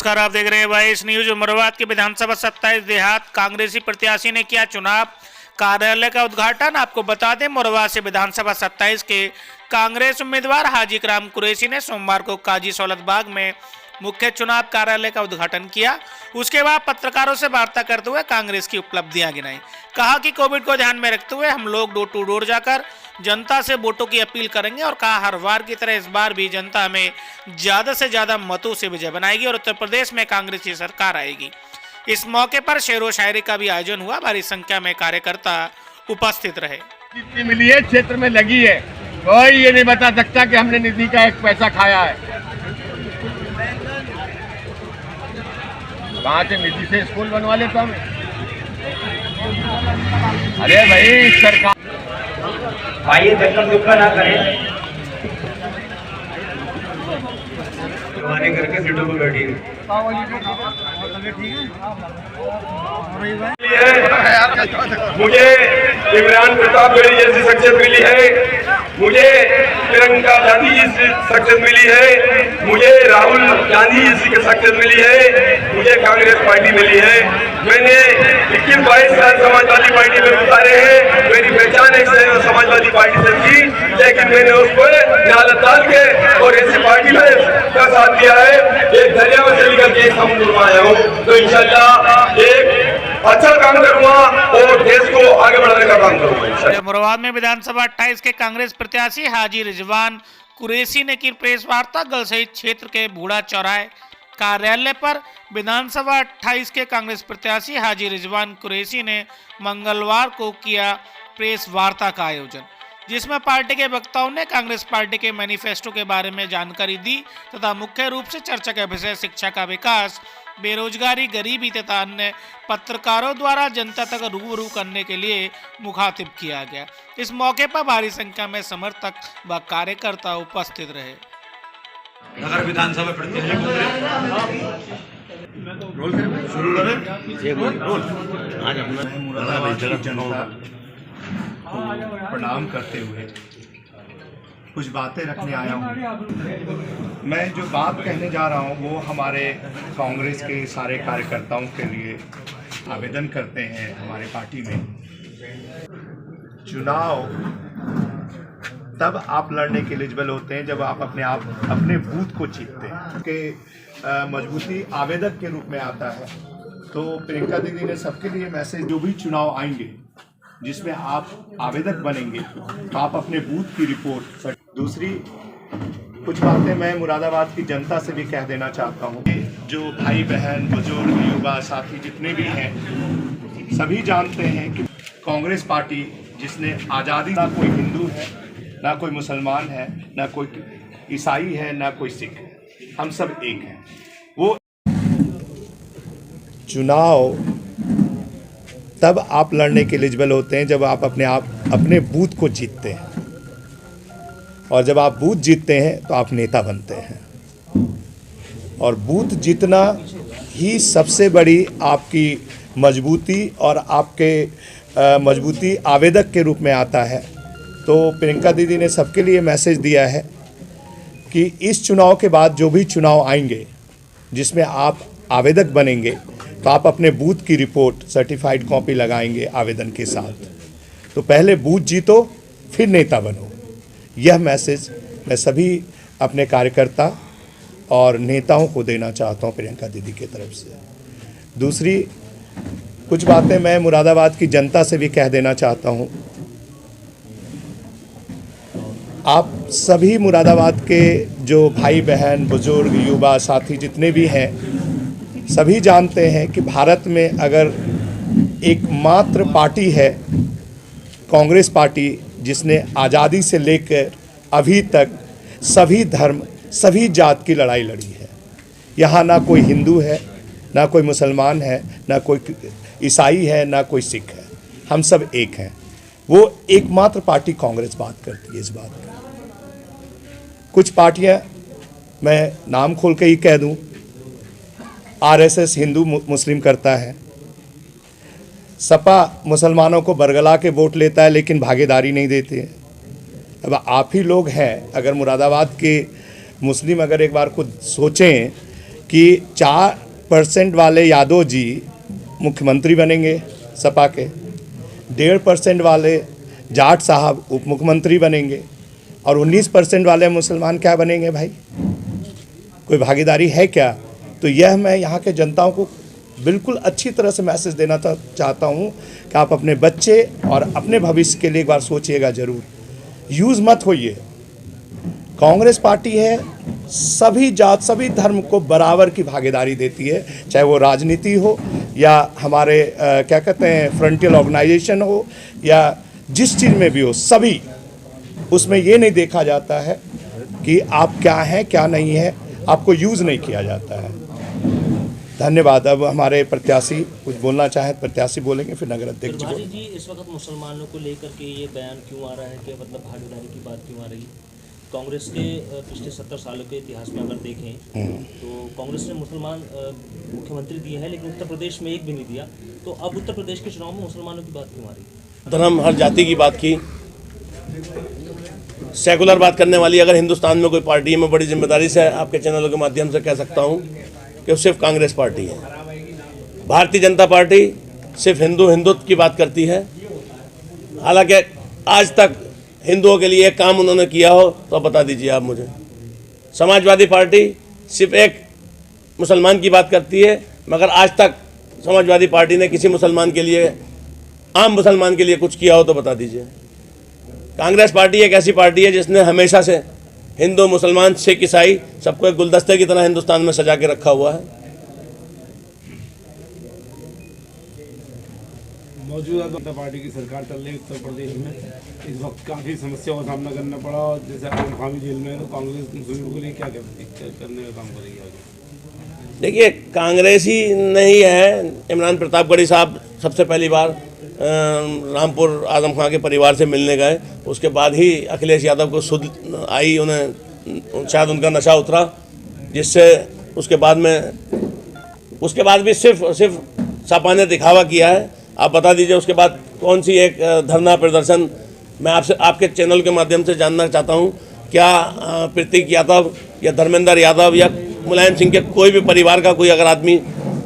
नमस्कार, आप देख रहे हैं वाइस न्यूज। उमरवाद के विधानसभा 27 देहात कांग्रेसी प्रत्याशी ने किया चुनाव कार्यालय का उद्घाटन। आपको बता दें, मोरवाद से विधानसभा 27 के कांग्रेस उम्मीदवार हाजी इकराम कुरैशी ने सोमवार को काजी सौलत बाग में मुख्य चुनाव कार्यालय का उद्घाटन किया। उसके बाद पत्रकारों से वार्ता करते हुए कांग्रेस की उपलब्धियां गिनाई। कहा कि कोविड को ध्यान में रखते हुए हम लोग डोर टू डोर जाकर जनता से वोटों की अपील करेंगे और कहा हर बार की तरह इस बार भी जनता हमें ज्यादा से ज्यादा मतों से विजय बनाएगी और उत्तर प्रदेश में कांग्रेस की सरकार आएगी। इस मौके पर शेरो शायरी का भी आयोजन हुआ। भारी संख्या में कार्यकर्ता उपस्थित रहे। जितनी मिली है क्षेत्र में लगी है, कोई ये नहीं बता सकता कि हमने निधि का एक पैसा खाया है। कहाँ से निधि से स्कूल बनवा लेता हूँ। अरे भाई सरकार आइए दखल दुखा ना करें, तुम्हारे घर के सीटों पर बैठी मुझे इमरान प्रताप गढ़ी जैसी शख्सियत मिली है, मुझे प्रियंका गांधी जैसी शख्सियत मिली है, मुझे राहुल गांधी जैसी शख्सियत मिली है, मुझे कांग्रेस पार्टी मिली है। मैंने 21-22 साल समाजवादी पार्टी में गुजारे हैं। मेरी पहचान एक समाजवादी पार्टी से थी, लेकिन मैंने उसको न्यायालय डाल के और ऐसी पार्टी में का साथ दिया है। एक दरिया में से निकल के समुद्र में आया हूँ, तो इंशाल्लाह एक अच्छा काम करूंगा और देश को आगे बढ़ाने का काम करूंगा। मोरवाद में विधानसभा 28 के कांग्रेस प्रत्याशी हाजी रिजवान कुरैशी ने की प्रेस वार्ता। गल सहित क्षेत्र के बूढ़ा चौराहे कार्यालय पर विधानसभा 28 के कांग्रेस प्रत्याशी हाजी रिजवान कुरैशी ने मंगलवार को किया प्रेस वार्ता का आयोजन, जिसमें पार्टी के वक्ताओं ने कांग्रेस पार्टी के मैनिफेस्टो के बारे में जानकारी दी तथा मुख्य रूप से चर्चा का विषय शिक्षा का विकास, बेरोजगारी, गरीबी तथा अन्य पत्रकारों द्वारा जनता तक रूबरू करने के लिए मुखातिब किया गया। इस मौके पर भारी संख्या में समर्थक व कार्यकर्ता उपस्थित रहे। नगर विधानसभा प्रत्याशी शुरू करें। आज अपना मुरादाबाद जनता को प्रणाम करते हुए कुछ बातें रखने आया हूँ। मैं जो बात कहने जा रहा हूँ वो हमारे कांग्रेस के सारे कार्यकर्ताओं के लिए आवेदन करते हैं। हमारे पार्टी में चुनाव तब आप लड़ने के एलिजिबल होते हैं जब आप अपने बूथ को जीतते हैं। कि मजबूती आवेदक के रूप में आता है। तो प्रियंका दीदी ने सबके लिए मैसेज, जो भी चुनाव आएंगे जिसमें आप आवेदक बनेंगे तो आप अपने बूथ की रिपोर्ट। दूसरी कुछ बातें मैं मुरादाबाद की जनता से भी कह देना चाहता हूँ। जो भाई बहन, बुजुर्ग, युवा साथी जितने भी हैं, सभी जानते हैं कि कांग्रेस पार्टी जिसने आज़ादी, ना कोई हिंदू है, ना कोई मुसलमान है, ना कोई ईसाई है, ना कोई सिख है, हम सब एक हैं। वो चुनाव तब आप लड़ने के एलिजिबल होते हैं जब आप अपने बूथ को जीतते हैं, और जब आप बूथ जीतते हैं तो आप नेता बनते हैं। और बूथ जीतना ही सबसे बड़ी आपकी मजबूती और आपके मजबूती आवेदक के रूप में आता है। तो प्रियंका दीदी ने सबके लिए मैसेज दिया है कि इस चुनाव के बाद जो भी चुनाव आएंगे जिसमें आप आवेदक बनेंगे तो आप अपने बूथ की रिपोर्ट सर्टिफाइड कॉपी लगाएंगे आवेदन के साथ। तो पहले बूथ जीतो फिर नेता बनो। यह मैसेज मैं सभी अपने कार्यकर्ता और नेताओं को देना चाहता हूं प्रियंका दीदी की तरफ से। दूसरी कुछ बातें मैं मुरादाबाद की जनता से भी कह देना चाहता हूं। आप सभी मुरादाबाद के जो भाई बहन, बुजुर्ग, युवा साथी जितने भी हैं, सभी जानते हैं कि भारत में अगर एकमात्र पार्टी है कांग्रेस पार्टी जिसने आज़ादी से लेकर अभी तक सभी धर्म, सभी जात की लड़ाई लड़ी है। यहाँ ना कोई हिंदू है, ना कोई मुसलमान है, ना कोई ईसाई है, ना कोई सिख है, हम सब एक हैं। वो एकमात्र पार्टी कांग्रेस बात करती है इस बात की। कुछ पार्टियाँ मैं नाम खोल के ही कह दूँ, आरएसएस हिंदू मुस्लिम करता है, सपा मुसलमानों को बरगला के वोट लेता है लेकिन भागीदारी नहीं देते हैं। अब आप ही लोग हैं, अगर मुरादाबाद के मुस्लिम अगर एक बार खुद सोचें कि 4% वाले यादव जी मुख्यमंत्री बनेंगे सपा के, 1.5% वाले जाट साहब उप मुख्यमंत्री बनेंगे और 19% वाले मुसलमान क्या बनेंगे भाई? कोई भागीदारी है क्या? तो यह मैं यहाँ के जनताओं को बिल्कुल अच्छी तरह से मैसेज देना चाहता हूँ कि आप अपने बच्चे और अपने भविष्य के लिए एक बार सोचिएगा ज़रूर। यूज़ मत होइए। कांग्रेस पार्टी है, सभी जात सभी धर्म को बराबर की भागीदारी देती है, चाहे वो राजनीति हो या हमारे क्या कहते हैं फ्रंटियल ऑर्गेनाइजेशन हो या जिस चीज़ में भी हो, सभी उसमें ये नहीं देखा जाता है कि आप क्या हैं क्या नहीं है, आपको यूज़ नहीं किया जाता है। धन्यवाद। अब हमारे प्रत्याशी कुछ बोलना चाहे, प्रत्याशी बोलेंगे, फिर नगर अध्यक्ष त्रिपाठी जी, इस वक्त मुसलमानों को लेकर के ये बयान क्यों आ रहा है कि मतलब भागीदारी की बात क्यों आ रही है? कांग्रेस के पिछले 70 सालों के इतिहास में अगर देखें तो कांग्रेस ने मुसलमान मुख्यमंत्री दिए हैं, लेकिन उत्तर प्रदेश में एक भी नहीं दिया। तो अब उत्तर प्रदेश के चुनाव में मुसलमानों की बात क्यों आ रही है? धर्म हर जाति की बात की, सेकुलर बात करने वाली अगर हिंदुस्तान में कोई पार्टी है, मैं बड़ी जिम्मेदारी से आपके चैनलों के माध्यम से कह सकता हूँ कि वो सिर्फ कांग्रेस पार्टी है। भारतीय जनता पार्टी सिर्फ हिंदुत्व की बात करती है। हालांकि आज तक हिंदुओं के लिए एक काम उन्होंने किया हो तो बता दीजिए आप मुझे। समाजवादी पार्टी सिर्फ एक मुसलमान की बात करती है, मगर आज तक समाजवादी पार्टी ने किसी मुसलमान के लिए, आम मुसलमान के लिए कुछ किया हो तो बता दीजिए। कांग्रेस पार्टी एक ऐसी पार्टी है जिसने हमेशा से हिंदू मुसलमान सिख ईसाई सबको एक गुलदस्ते की तरह हिंदुस्तान में सजा के रखा हुआ है। मौजूदा जनता पार्टी की सरकार चल रही है उत्तर प्रदेश में, इस वक्त काफ़ी समस्याओं का सामना करना पड़ा और जैसे आजम खान भी जेल में है, तो कांग्रेस मुस्लिमों के लिए क्या करने का काम करेगी आगे? देखिए, कांग्रेस ही नहीं है। इमरान प्रतापगढ़ी साहब सबसे पहली बार रामपुर आजम खां के परिवार से मिलने गए, उसके बाद ही अखिलेश यादव को सुध आई, उन्हें शायद उनका नशा उतरा, जिससे उसके बाद भी सिर्फ सपा ने दिखावा किया है। आप बता दीजिए उसके बाद कौन सी एक धरना प्रदर्शन, मैं आपसे आपके चैनल के माध्यम से जानना चाहता हूं, क्या प्रतीक यादव या धर्मेंद्र यादव या मुलायम सिंह के कोई भी परिवार का कोई अगर आदमी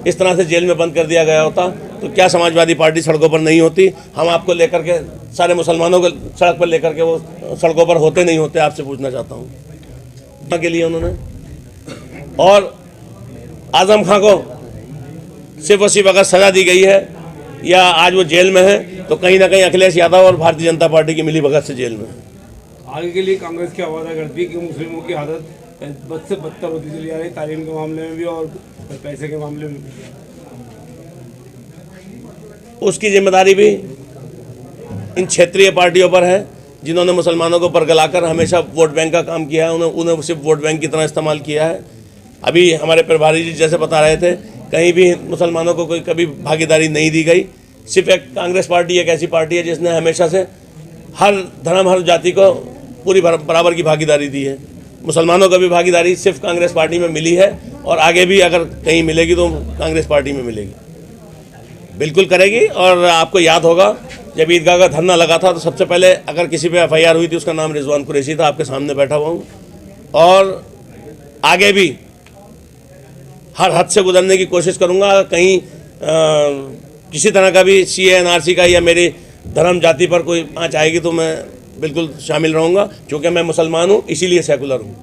इस तरह से जेल में बंद कर दिया गया होता तो क्या समाजवादी पार्टी सड़कों पर नहीं होती? हम आपको लेकर के, सारे मुसलमानों को सड़क पर लेकर के वो सड़कों पर होते नहीं होते? आपसे पूछना चाहता हूँ के लिए उन्होंने, और आजम खां को सिर्फ और सिर्फ अगर सजा दी गई है या आज वो जेल में है तो कहीं ना कहीं अखिलेश यादव और भारतीय जनता पार्टी की मिली भगत से जेल में है। आगे के लिए कांग्रेस क्या वादा करती है कि मुस्लिमों की हालत बद से बदतर होती चली जा रही है, तालीम के मामले में भी और पैसे के मामले में भी? उसकी जिम्मेदारी भी इन क्षेत्रीय पार्टियों पर है जिन्होंने मुसलमानों को बरगलाकर हमेशा वोट बैंक का काम किया है, उन्हें सिर्फ वोट बैंक की तरह इस्तेमाल किया है। अभी हमारे प्रभारी जी जैसे बता रहे थे, कहीं भी मुसलमानों को कोई कभी भागीदारी नहीं दी गई। सिर्फ एक कांग्रेस पार्टी एक ऐसी पार्टी है जिसने हमेशा से हर धर्म हर जाति को पूरी बराबर की भागीदारी दी है। मुसलमानों को भी भागीदारी सिर्फ कांग्रेस पार्टी में मिली है और आगे भी अगर कहीं मिलेगी तो कांग्रेस पार्टी में मिलेगी, बिल्कुल करेगी। और आपको याद होगा जब ईदगाह का धरना लगा था तो सबसे पहले अगर किसी पे FIR हुई थी उसका नाम रिजवान कुरैशी था, आपके सामने बैठा हुआ हूँ। और आगे भी हर हद से गुजरने की कोशिश करूँगा। कहीं किसी तरह का भी CA NRC का या मेरी धर्म जाति पर कोई आँच आएगी तो मैं बिल्कुल शामिल रहूँगा, क्योंकि मैं मुसलमान हूँ, इसीलिए सेकुलर हूँ।